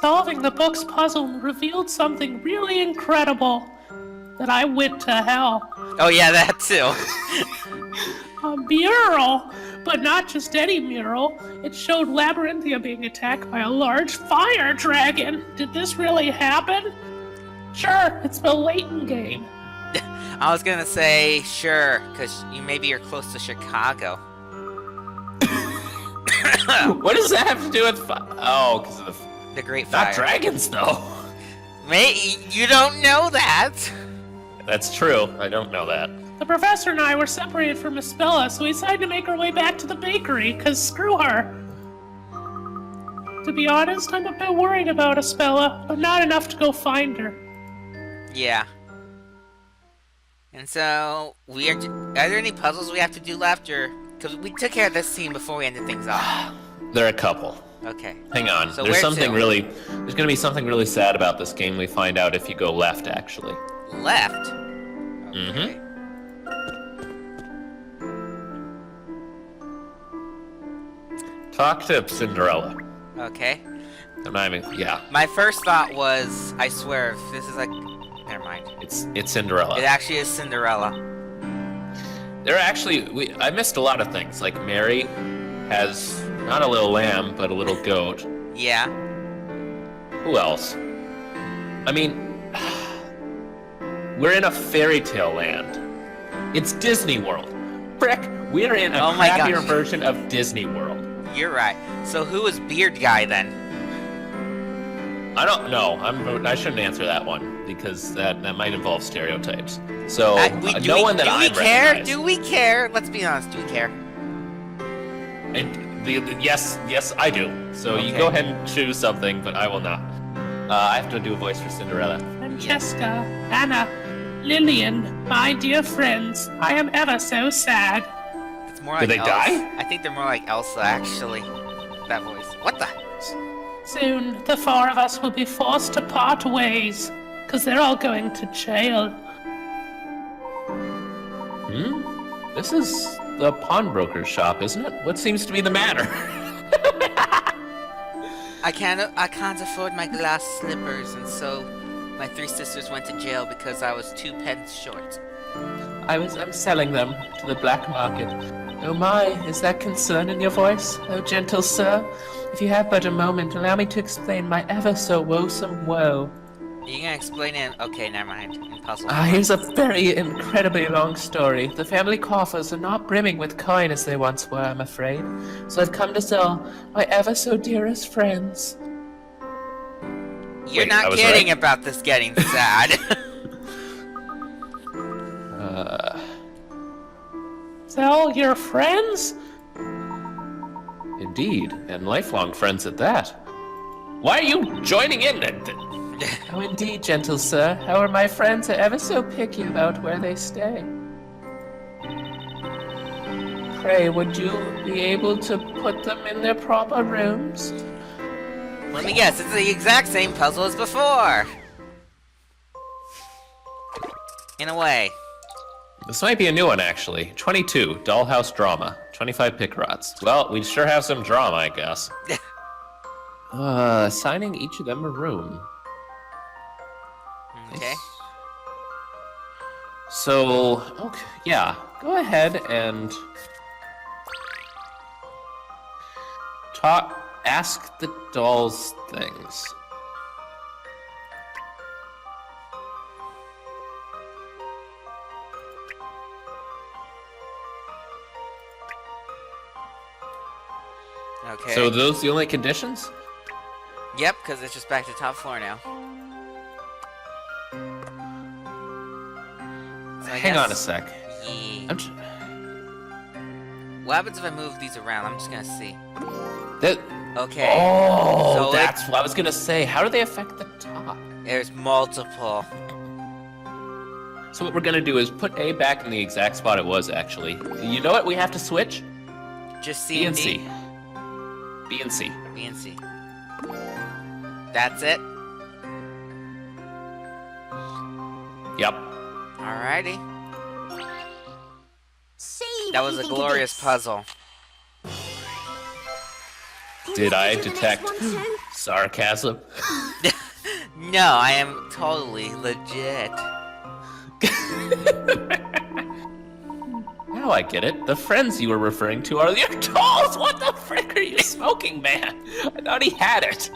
solving the book's puzzle revealed something really incredible that I went to hell. Oh yeah, that too. A mural, but not just any mural. It showed Labyrinthia being attacked by a large fire dragon. Did this really happen? Sure, it's the Layton game. I was gonna say sure, because maybe you're close to Chicago. What does that have to do with oh, because of the Great Fire. Not dragons, though. Mate, you don't know that. That's true. I don't know that. The professor and I were separated from Miss Bella, so we decided to make our way back to the bakery, because screw her. To be honest, I'm a bit worried about Espella, but not enough to go find her. Yeah. And so, are there any puzzles we have to do left, or... Because we took care of this scene before we ended things off. There are a couple. Okay. Hang on. So There's something really... There's going to be something really sad about this game we find out if you go left, actually. Left? Okay. Mm-hmm. Talk to Cinderella. Okay. I'm not even... Yeah. My first thought was, I swear, if this is like... Never mind. It's Cinderella. It actually is Cinderella. There are actually... I missed a lot of things. Like, Mary has not a little lamb, but a little goat. Yeah. Who else? I mean... We're in a fairy tale land. It's Disney World. Frick, we're in a crappier version of Disney World. You're right. So who is Beard Guy then? I don't know. I shouldn't answer that one because that might involve stereotypes. So no one that I recognize. Do we care? Let's be honest. Do we care? Yes, I do. So okay. You go ahead and choose something, but I will not. I have to do a voice for Cinderella. Francesca, Anna, Lillian, my dear friends, I am ever so sad. It's more like Did they die? I think they're more like Elsa, actually. That voice. What the? Soon, the four of us will be forced to part ways, because they're all going to jail. This is the pawnbroker's shop, isn't it? What seems to be the matter? I can't afford my glass slippers, and so my three sisters went to jail because I was 2 pence short. I'm selling them to the black market. Oh my, is that concern in your voice? Oh, gentle sir, if you have but a moment, allow me to explain my ever so woesome woe. Are you gonna explain it? Okay, never mind. Impossible. Here's a very incredibly long story. The family coffers are not brimming with coin as they once were, I'm afraid. So I've come to sell my ever so dearest friends. You're not kidding about this getting sad. Sell your friends? Indeed, and lifelong friends at that. Why are you joining in? Oh, indeed, gentle sir. How are my friends are ever so picky about where they stay. Pray, would you be able to put them in their proper rooms? Let me guess, it's the exact same puzzle as before! In a way. This might be a new one, actually. 22, Dollhouse Drama. 25 Pickrots. Well, we sure have some drama, I guess. Assigning each of them a room. Okay. So, okay, yeah. Go ahead and... ask the dolls things. Okay. So are those the only conditions? Yep, because it's just back to top floor now. So Hang on a sec. Yeah. What happens if I move these around? I'm just gonna see. Okay. Oh, so that's what I was gonna say. How do they affect the top? There's multiple. So what we're gonna do is put A back in the exact spot it was, actually. You know what? We have to switch. Just C B and and C. B and C. B and C. That's it? Yep. Alrighty. See That was a glorious puzzle. Did I detect sarcasm? No, I am totally legit. Now I get it. The friends you were referring to are your dolls! What the frick are you smoking, man? I thought he had it.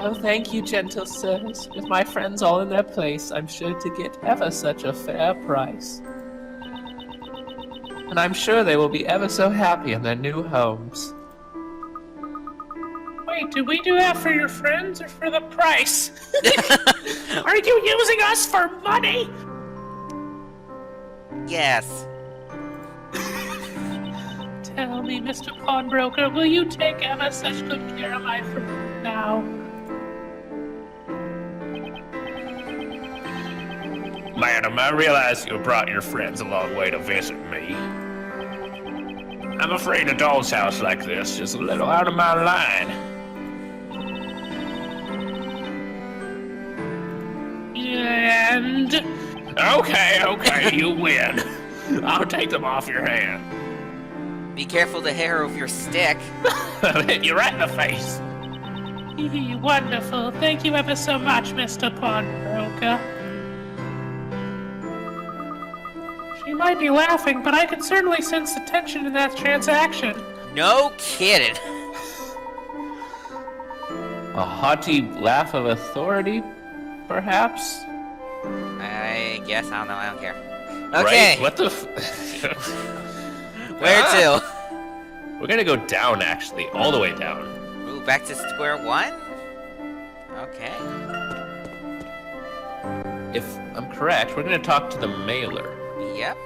Oh, thank you, gentle sirs. With my friends all in their place, I'm sure to get ever such a fair price. And I'm sure they will be ever so happy in their new homes. Wait, did we do that for your friends or for the price? Are you using us for money? Yes. Tell me, Mr. Pawnbroker, will you take ever such good care of my friend now? Madam, I realize you brought your friends a long way to visit me. I'm afraid a doll's house like this is a little out of my line. And... Okay, you win. I'll take them off your hand. Be careful to hit her with your stick. I'll hit you right in the face. Wonderful. Thank you ever so much, Mr. Pawnbroker. She might be laughing, but I can certainly sense the tension in that transaction. No kidding. A haughty laugh of authority, perhaps? I guess, I don't know, I don't care. Okay. Right? What the Where to? We're gonna go down, actually. All the way down. Ooh, back to square one? Okay. If I'm correct, we're gonna talk to the mailer. Yep,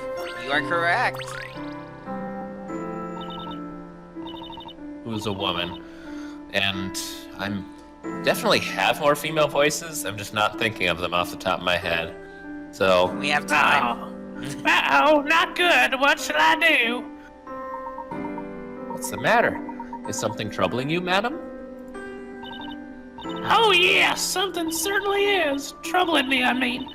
you are correct. Who's a woman. And I'm definitely have more female voices. I'm just not thinking of them off the top of my head. So We have time. Uh-oh, not good. What should I do? what's the matter? Is something troubling you, madam? Oh yes, something certainly is. Troubling me, I mean.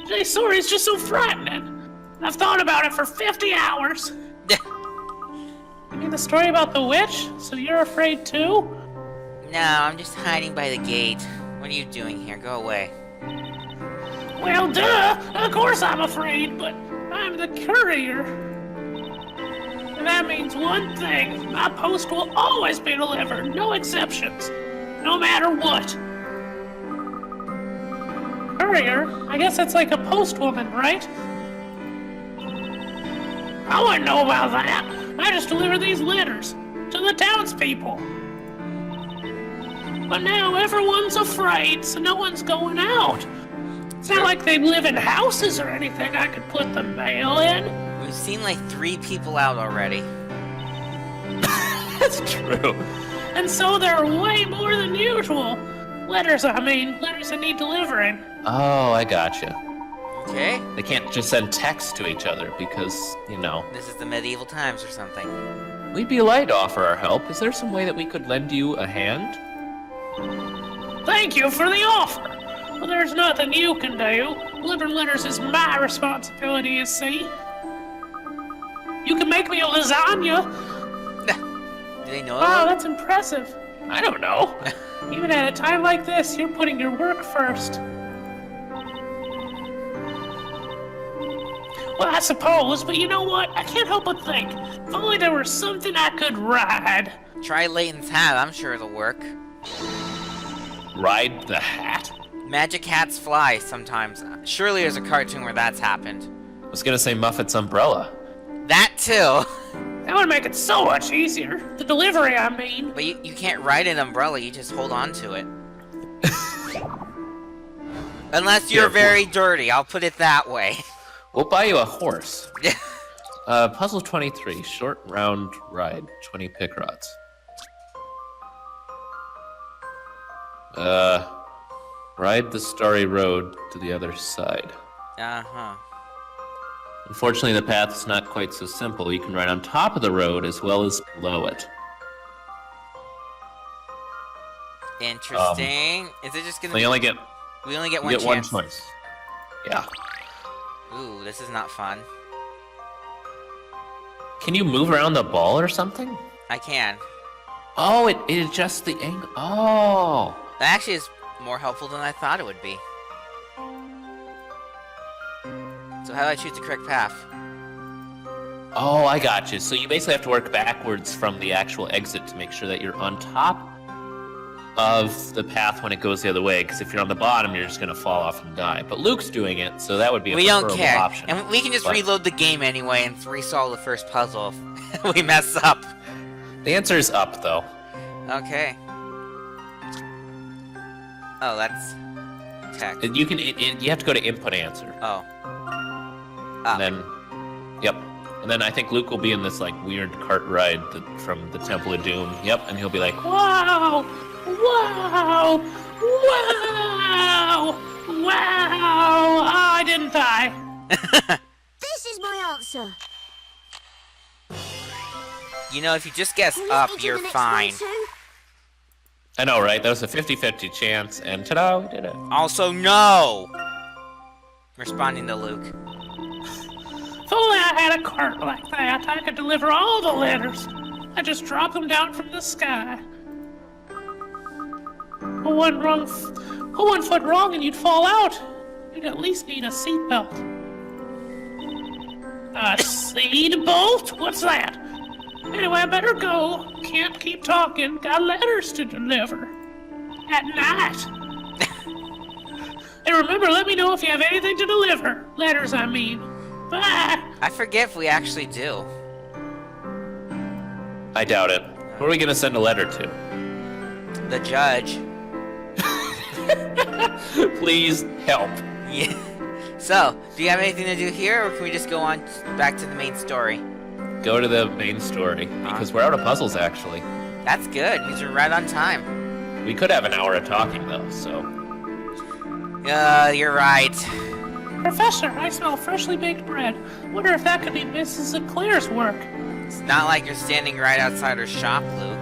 Jay's story is just so frightening. I've thought about it for 50 hours. You mean the story about the witch? So you're afraid too? No, I'm just hiding by the gate. What are you doing here? Go away. Well, duh! Of course I'm afraid, but I'm the courier. And that means one thing. My post will always be delivered, no exceptions. No matter what. Courier? I guess that's like a postwoman, right? I wouldn't know about that. I just deliver these letters to the townspeople. But now everyone's afraid, so no one's going out. It's not like they live in houses or anything I could put the mail in. We've seen like 3 people out already. That's true. And so there are way more than usual. Letters that need delivering. Oh, I gotcha. Okay. They can't just send texts to each other because, you know. This is the medieval times or something. We'd be glad to offer our help. Is there some way that we could lend you a hand? Thank you for the offer. Well, there's nothing you can do. Delivering letters is my responsibility, you see. You can make me a lasagna. Do they know Wow, that? that's impressive. I don't know. Even at a time like this, you're putting your work first. Well, I suppose, but you know what? I can't help but think. If only there were something I could ride. Try Layton's hat, I'm sure it'll work. Ride the hat? Magic hats fly sometimes. Surely there's a cartoon where that's happened. I was gonna say Muffet's umbrella. That too! That would make it so much easier. The delivery, I mean. But you can't ride an umbrella, you just hold on to it. Unless you're very dirty, I'll put it that way. We'll buy you a horse. Puzzle 23, short round ride, 20 pick rods. Ride the starry road to the other side. Uh-huh. Unfortunately, the path is not quite so simple. You can ride on top of the road as well as below it. Interesting. Is it just gonna So be... you only get, We only get you one get chance. one choice. Yeah. Ooh, this is not fun. Can you move around the ball or something? I can. Oh, it adjusts the angle. Oh. That actually is more helpful than I thought it would be. So how do I choose the correct path? Oh, I got you. So you basically have to work backwards from the actual exit to make sure that you're on top of the path when it goes the other way. Because if you're on the bottom, you're just going to fall off and die. But Luke's doing it, so that would be a We don't preferable care. option. And we can just reload the game anyway and resolve the first puzzle if we mess up. The answer is up, though. Okay. Oh, that's tech. You can. You have to go to input answer. Oh. And then, yep. And then I think Luke will be in this like weird cart ride from the Temple of Doom. Yep, and he'll be like, Wow! Wow! Wow! Wow! Oh, I didn't die. This is my answer. You know, if you just guess Can we up, get to you're the next fine. one too? I know, right? That was a 50-50 chance, and ta-da, we did it. Also, no! Responding to Luke. If only I had a cart like that, I could deliver all the letters. I just drop them down from the sky. One foot wrong and you'd fall out. You'd at least need a seatbelt. A seat bolt? What's that? Anyway, I better go. Can't keep talking. Got letters to deliver. At night. And remember, let me know if you have anything to deliver. Letters, I mean. Bye. I forget if we actually do. I doubt it. Who are we gonna send a letter to? The judge. Please help. Yeah. So, do you have anything to do here, or can we just go on back to the main story? Go to the main story, because we're out of puzzles, actually. That's good. These are right on time. We could have an hour of talking, though, so... You're right. Professor, I smell freshly baked bread. Wonder if that could be Mrs. Sinclair's work. It's not like you're standing right outside her shop, Luke.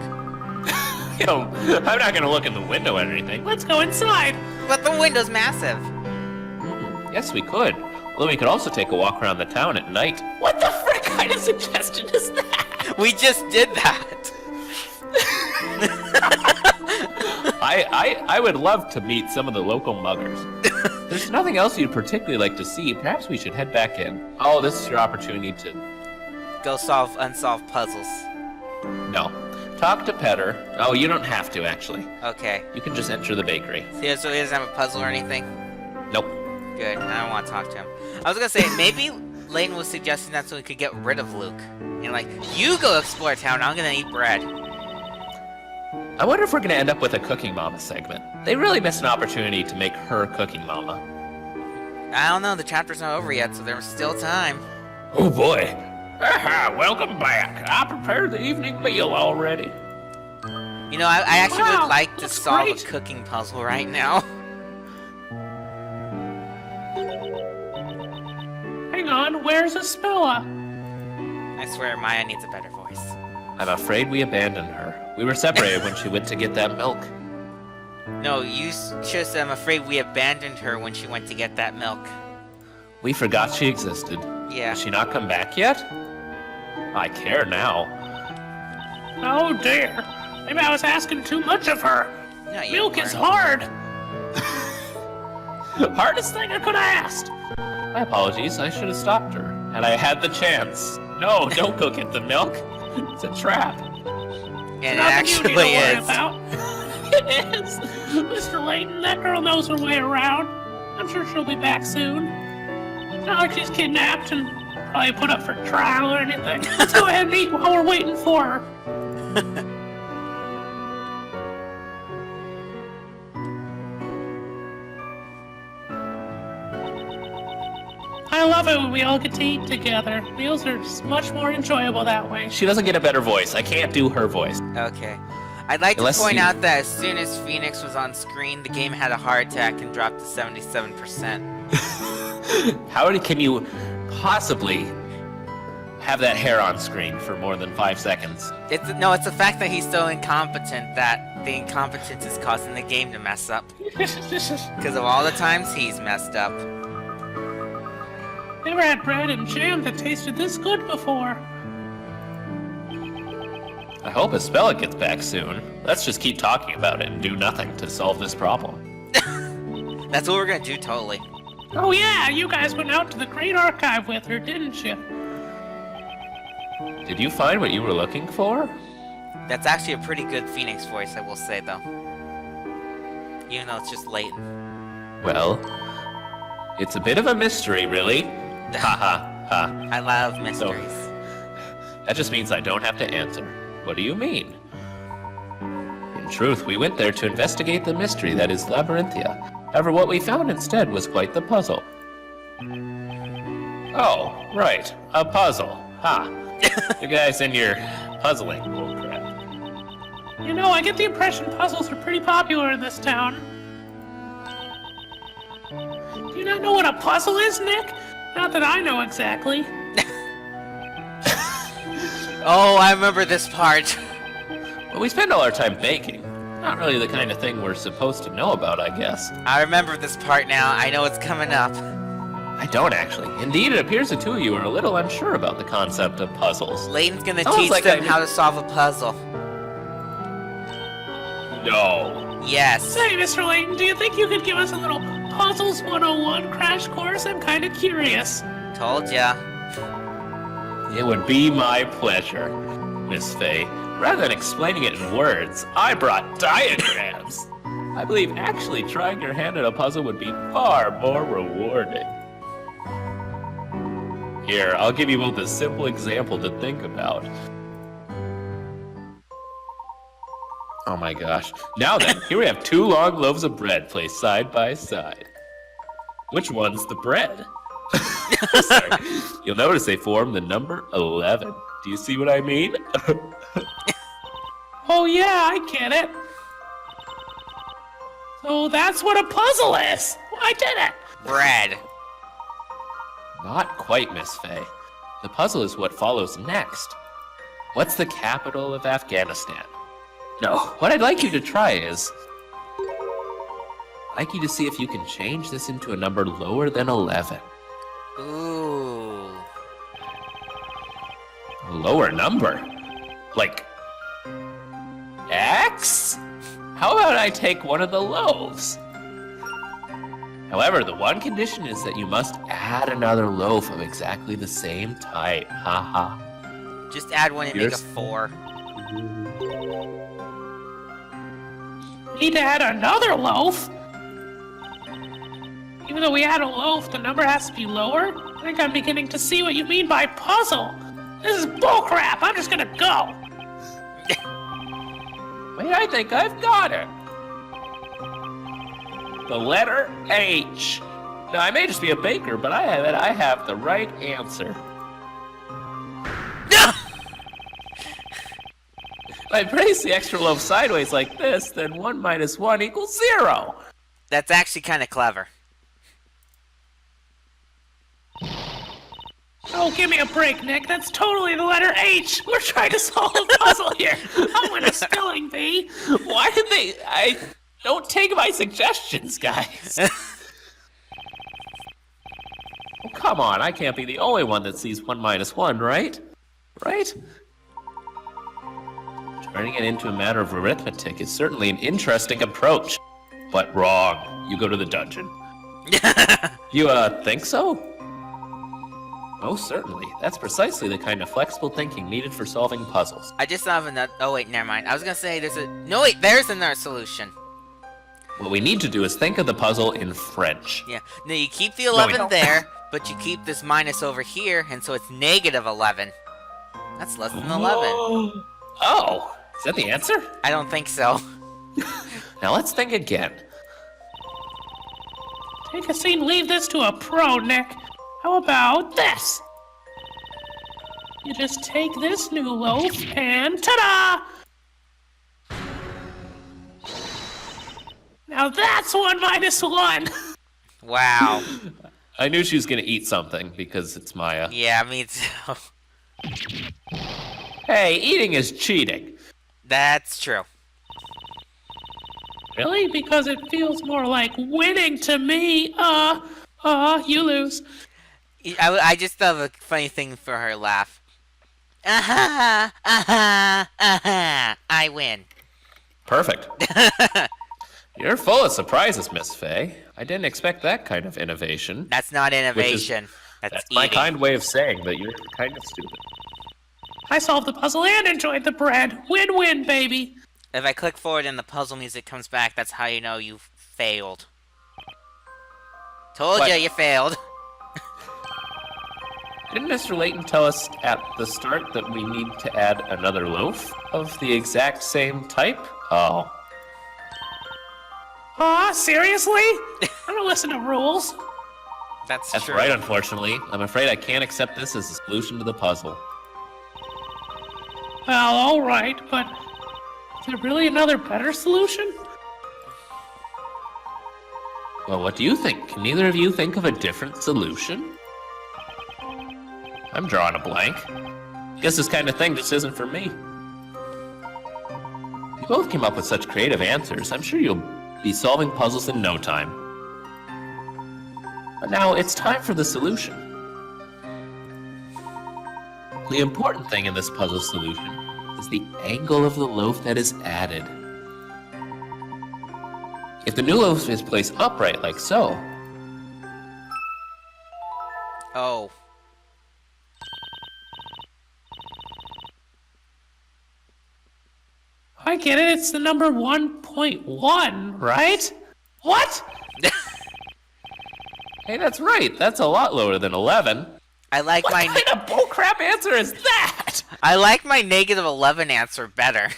You know, I'm not gonna look in the window or anything. Let's go inside. But the window's massive. Yes, we could. Although we could also take a walk around the town at night. What the frick kind of suggestion is that? We just did that. I would love to meet some of the local muggers. There's nothing else you'd particularly like to see. Perhaps we should head back in. Oh, this is your opportunity to... Go solve unsolved puzzles. No. Talk to Petter. Oh, you don't have to, actually. Okay. You can just enter the bakery. So he doesn't have a puzzle or anything? Nope. Good. I don't want to talk to him. I was gonna say, maybe Layton was suggesting that so we could get rid of Luke. And like, you go explore town, I'm gonna eat bread. I wonder if we're gonna end up with a Cooking Mama segment. They really missed an opportunity to make her Cooking Mama. I don't know, the chapter's not over yet, so there's still time. Oh boy. Aha, welcome back. I prepared the evening meal already. You know, I actually Wow, would like to that's solve great. a cooking puzzle right now. Hang on, where's Espella? I swear Maya needs a better voice. I'm afraid we abandoned her. We were separated when she went to get that milk. No, you should have said, I'm afraid we abandoned her when she went to get that milk. We forgot she existed. Yeah. Has she not come back yet? I care now. Oh dear. Maybe I was asking too much of her. No, you Milk is weren't. hard. Hardest thing I could have asked. My apologies, I should have stopped her. Had I had the chance. No, don't go get the milk. It's a trap. And it Nothing you need to actually worry is. about. It is. Mr. Layton, that girl knows her way around. I'm sure she'll be back soon. It's not like she's kidnapped and probably put up for trial or anything. Let's go ahead and eat while we're waiting for her. I love it when we all get to eat together. Meals are just much more enjoyable that way. She doesn't get a better voice. I can't do her voice. Okay. I'd like Unless to point you- out that as soon as Phoenix was on screen, the game had a heart attack and dropped to 77%. Can you possibly have that hair on screen for more than 5 seconds? It's the fact that he's so incompetent that the incompetence is causing the game to mess up. Because of all the times he's messed up. Never had bread and jam that tasted this good before. I hope Espella gets back soon. Let's just keep talking about it and do nothing to solve this problem. That's what we're gonna do, totally. Oh yeah, you guys went out to the Great Archive with her, didn't you? Did you find what you were looking for? That's actually a pretty good Phoenix voice, I will say, though. Even though it's just Layton. Well, it's a bit of a mystery, really. Ha ha ha. I love mysteries. That just means I don't have to answer. What do you mean? In truth, we went there to investigate the mystery that is Labyrinthia. However, what we found instead was quite the puzzle. Oh, right, a puzzle. Ha. You guys and your puzzling bullcrap. You know, I get the impression puzzles are pretty popular in this town. Do you not know what a puzzle is, Nick? Not that I know exactly. Oh, I remember this part. Well, we spend all our time baking. Not really the kind of thing we're supposed to know about, I guess. I remember this part now. I know it's coming up. I don't actually. Indeed, it appears the two of you are a little unsure about the concept of puzzles. Layton's gonna Sounds teach like them I- how to solve a puzzle. No. Yes. Say, Mr. Layton, do you think you could give us a little Puzzles 101 crash course? I'm kind of curious. Told ya. It would be my pleasure, Miss Faye. Rather than explaining it in words, I brought diagrams. I believe actually trying your hand at a puzzle would be far more rewarding. Here, I'll give you both a simple example to think about. Oh my gosh. Now then, here we have two long loaves of bread placed side by side. Which one's the bread? Sorry. You'll notice they form the number 11. Do you see what I mean? Oh yeah, I get it. So that's what a puzzle is. I did it. Bread. Not quite, Miss Faye. The puzzle is what follows next. What's the capital of Afghanistan? No, what I'd like you to try is... I'd like you to see if you can change this into a number lower than 11. Ooh. A lower number? Like... X? How about I take one of the loaves? However, the one condition is that you must add another loaf of exactly the same type. Haha. Just add one and make a Yours? 4. Need to add another loaf? Even though we add a loaf, the number has to be lower? I think I'm beginning to see what you mean by puzzle. This is bullcrap. I'm just gonna go. Wait, I think I've got it. The letter H. Now, I may just be a baker, but I have the right answer. If I place the extra loaf sideways like this, then 1 minus 1 equals 0. That's actually kind of clever. Oh, give me a break, Nick. That's totally the letter H. We're trying to solve a puzzle here. I'm in a spelling bee. Why did they... Don't take my suggestions, guys. Oh, come on, I can't be the only one that sees 1 minus 1, right? Right? Turning it into a matter of arithmetic is certainly an interesting approach. But wrong. You go to the dungeon. You, think so? Most certainly. That's precisely the kind of flexible thinking needed for solving puzzles. I just thought of another. Oh wait, never mind. I was gonna say there's a. No wait, there's another solution. What we need to do is think of the puzzle in French. Yeah. No, you keep the we 11 don't. there, but you keep this minus over here, and so it's negative 11. That's less than 11. Oh, is that the answer? I don't think so. Now let's think again. Take a seat and leave this to a pro, Nick. How about this? You just take this new loaf and ta-da! Now that's 1 minus 1. Wow. I knew she was gonna eat something because it's Maya. Yeah, me too. Hey, eating is cheating. That's true. Really? Because it feels more like winning to me. You lose. I just thought of a funny thing for her laugh. I win. Perfect. You're full of surprises, Miss Fay. I didn't expect that kind of innovation. That's not innovation. That's my eating. kind way of saying that you're kind of stupid. I solved the puzzle and enjoyed the bread. Win-win, baby. If I click forward and the puzzle music comes back, that's how you know you failed. Told What? you failed. Didn't Mr. Layton tell us at the start that we need to add another loaf of the exact same type? Oh. Aw, seriously? I don't listen to rules. That's That's true. right, unfortunately. I'm afraid I can't accept this as a solution to the puzzle. Well, alright, but is there really another better solution? Well, what do you think? Can neither of you think of a different solution? I'm drawing a blank. Guess this kind of thing just isn't for me. You both came up with such creative answers. I'm sure you'll be solving puzzles in no time. But now it's time for the solution. The important thing in this puzzle solution is the angle of the loaf that is added. If the new loaf is placed upright like so, Oh. I get it, it's the number 1.1, right? What? hey, that's right. That's a lot lower than 11. I like What my kind of bullcrap answer is that? I like my negative 11 answer better.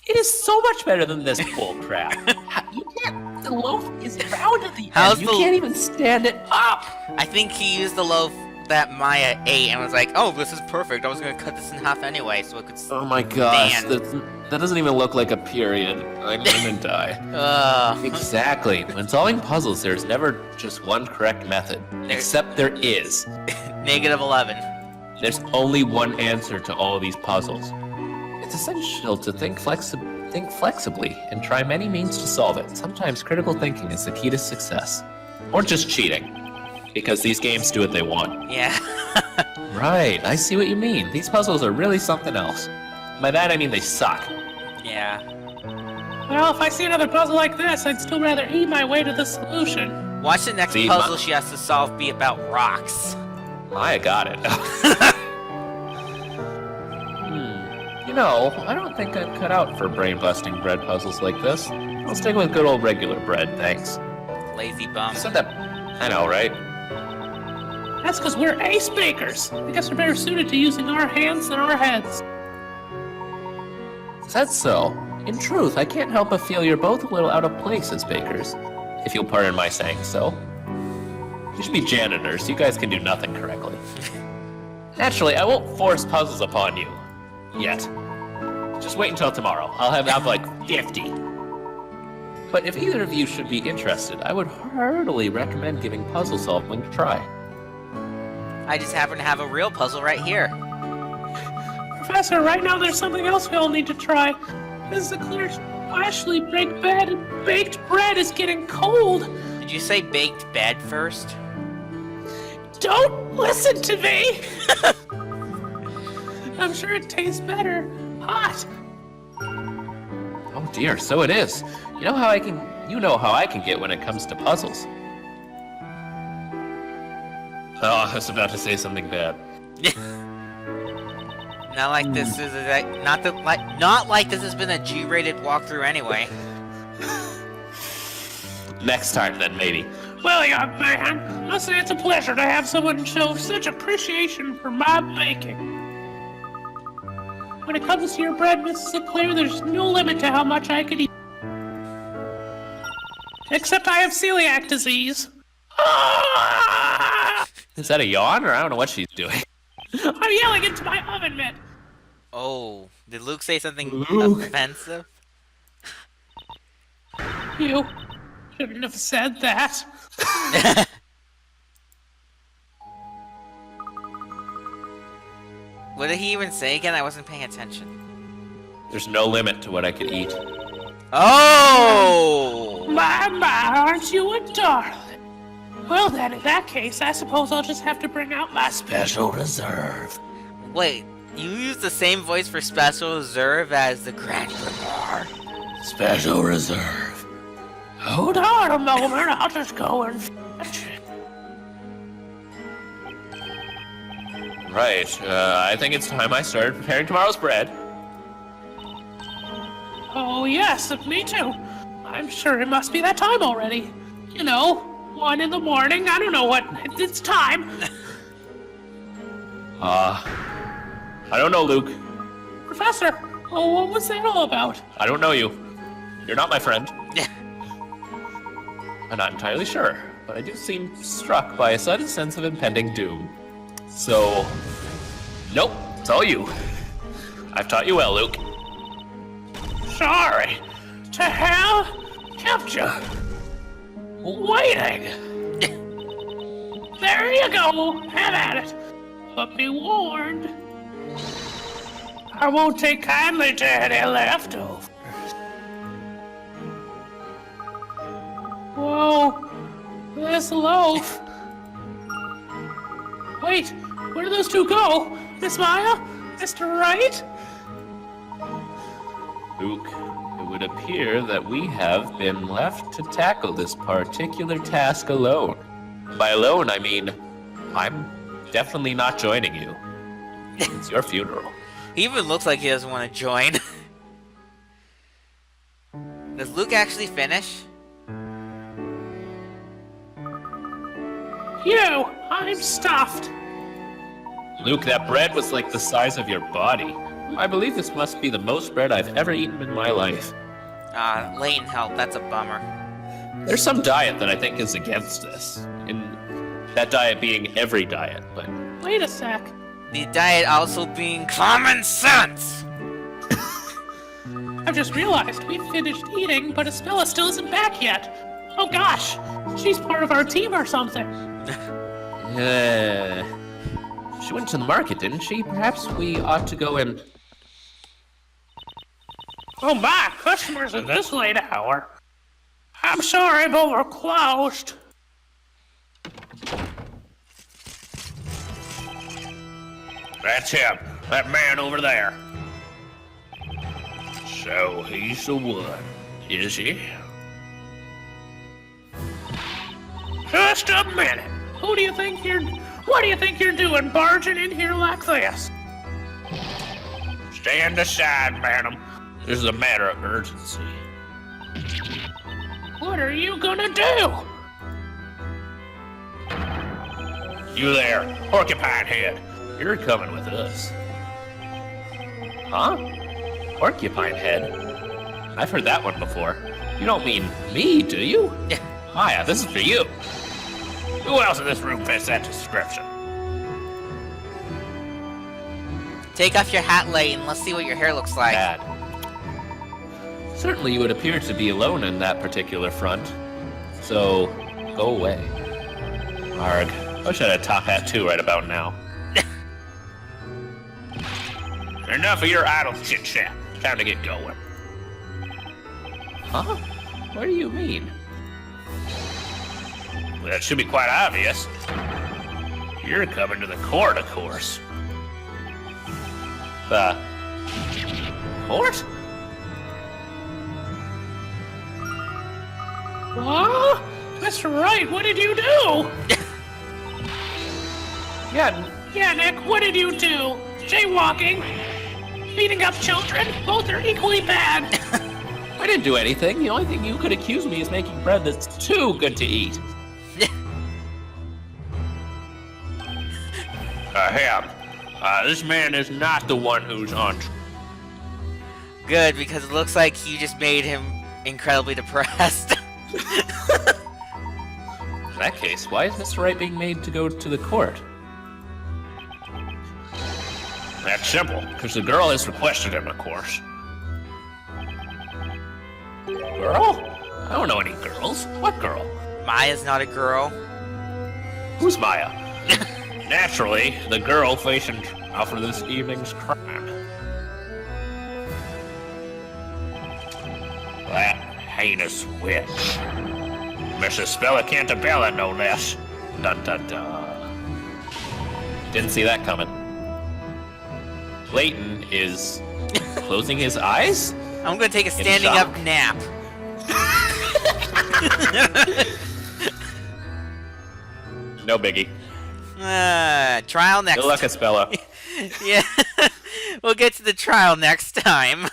It is so much better than this bullcrap. You can't. The loaf is round at the How's end. You the- can't even stand it up. I think he used the loaf that Maya ate and was like, "Oh, this is perfect. I was gonna cut this in half anyway, so it could." Oh my gosh, Man. that doesn't even look like a period. I'm gonna die. Exactly. When solving puzzles, there's never just one correct method. Except there is. Negative 11. There's only one answer to all of these puzzles. It's essential to think flexibly and try many means to solve it. Sometimes critical thinking is the key to success. Or just cheating. Because these games do what they want. Yeah. Right, I see what you mean. These puzzles are really something else. By that I mean they suck. Yeah. Well, if I see another puzzle like this, I'd still rather eat my way to the solution. Watch the next See, puzzle she has to solve be about rocks. I got it. You know, I don't think I'm cut out for brain-busting bread puzzles like this. I'll stick with good old regular bread, thanks. Lazy bum. Said that. I know, right? That's because we're ace bakers. I guess we're better suited to using our hands than our heads. Is that so? In truth, I can't help but feel you're both a little out of place as bakers, if you'll pardon my saying so. You should be janitors. You guys can do nothing correctly. Naturally, I won't force puzzles upon you. Yet. Just wait until tomorrow. I'll have like 50. But if either of you should be interested, I would heartily recommend giving puzzle solving a try. I just happen to have a real puzzle right here. Professor, right now there's something else we all need to try. This is a clear, freshly baked bread is getting cold. Did you say baked bed first? Don't listen to me! I'm sure it tastes better. Hot. Oh dear, so it is. You know how I can get when it comes to puzzles. Oh, I was about to say something bad. Not like this is not like this has been a G-rated walkthrough anyway. Next time then, maybe. Well, young man, I'll say it's a pleasure to have someone show such appreciation for my baking. When it comes to your bread, Mrs. Sinclair, there's no limit to how much I could eat. Except I have celiac disease. Ah! Is that a yawn, or I don't know what she's doing? I'm yelling into my oven mitt. Oh, did Luke say something Luke. offensive? You shouldn't have said that. What did he even say again? I wasn't paying attention. There's no limit to what I could eat. Oh! My, aren't you a darling? Well then, in that case, I suppose I'll just have to bring out my special reserve. Wait, You use the same voice for Special Reserve as the Grand Grimoire. Special Reserve. Hold on a moment, I'll just go and fetch it. Right, I think it's time I started preparing tomorrow's bread. Oh yes, me too. I'm sure it must be that time already. You know, 1 in the morning, I don't know what, it's time. I don't know, Luke. Professor, oh, what was that all about? I don't know you. You're not my friend. I'm not entirely sure, but I do seem struck by a sudden sense of impending doom. So, nope, it's all you. I've taught you well, Luke. Sorry. To hell kept you waiting. There you go, have at it. But be warned, I won't take kindly to any leftovers. Whoa, this loaf. Wait, where did those two go? Miss Maya? Mr. Wright? Luke, it would appear that we have been left to tackle this particular task alone. By alone, I mean, I'm definitely not joining you. It's your funeral. He even looks like he doesn't want to join. Does Luke actually finish? You, I'm stuffed. Luke, that bread was like the size of your body. I believe this must be the most bread I've ever eaten in my life. Layton help, that's a bummer. There's some diet that I think is against this. And that diet being every diet, but Wait a sec. The diet also being common sense. I've just realized we finished eating, but Espella still isn't back yet. Oh gosh, she's part of our team or something. She went to the market, didn't she? Perhaps we ought to go and... Oh my, customers at this late hour. I'm sorry, but we're closed. That's him. That man over there. So he's the one, is he? Just a minute. What do you think you're doing barging in here like this? Stand aside, madam. This is a matter of urgency. What are you gonna do? You there, porcupine head. You're coming with us. Huh? Porcupine head? I've heard that one before. You don't mean me, do you? Maya, this is for you. Who else in this room fits that description? Take off your hat, Layton. Let's see what your hair looks like. Bad. Certainly you would appear to be alone in that particular front. So, go away. Arg. I wish I had a top hat too right about now. Enough of your idle chit-chat. Time to get going. Huh? What do you mean? Well, that should be quite obvious. You're coming to the court, of course. The... court? What? Mr. Wright, what did you do? Yeah, Nick, what did you do? Jaywalking? Beating up children? Both are equally bad. I didn't do anything. The only thing you could accuse me is making bread that's too good to eat. Him. This man is not the one who's on... Good, because it looks like you just made him incredibly depressed. In that case, why is Mr. Wright being made to go to the court? That's simple, because the girl has requested him, of course. Girl? I don't know any girls. What girl? Maya's not a girl. Who's Maya? Naturally, the girl facing trial for this evening's crime. That heinous witch. Mrs. Spella Cantabella, no less. Dun dun dun. Didn't see that coming. Layton is closing his eyes? I'm gonna take a In standing shock. up nap. No biggie. Trial next. Good luck, Espella. Yeah. We'll get to the trial next time.